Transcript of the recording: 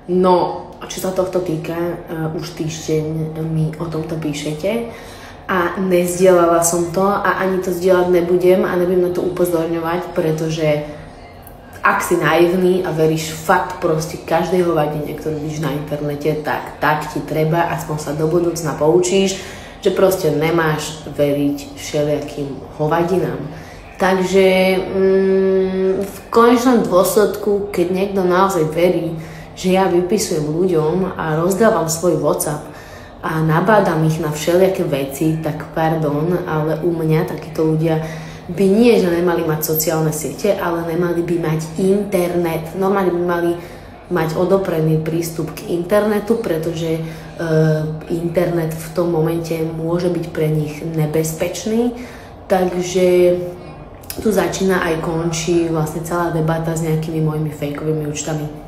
No, čo sa tohto týka, už týždeň mi o tomto píšete a nezdieľala som to a ani to zdieľať nebudem a nebudem na to upozorňovať, pretože ak si naivný a veríš fakt proste každej hovadine, ktorú vidíš na internete, tak ti treba, aspoň sa do budúcna poučíš, že proste nemáš veriť všelijakým hovadinám. Takže v konečnom dôsledku, keď niekto naozaj verí, že ja vypisujem ľuďom a rozdávam svoj WhatsApp a nabádam ich na všelijaké veci, tak pardon, ale u mňa takíto ľudia by nie, že nemali mať sociálne siete, ale nemali by mať internet. Normálne by mali mať odoprený prístup k internetu, pretože internet v tom momente môže byť pre nich nebezpečný. Takže tu začína aj končí vlastne celá debata s nejakými mojimi fejkovými účtami.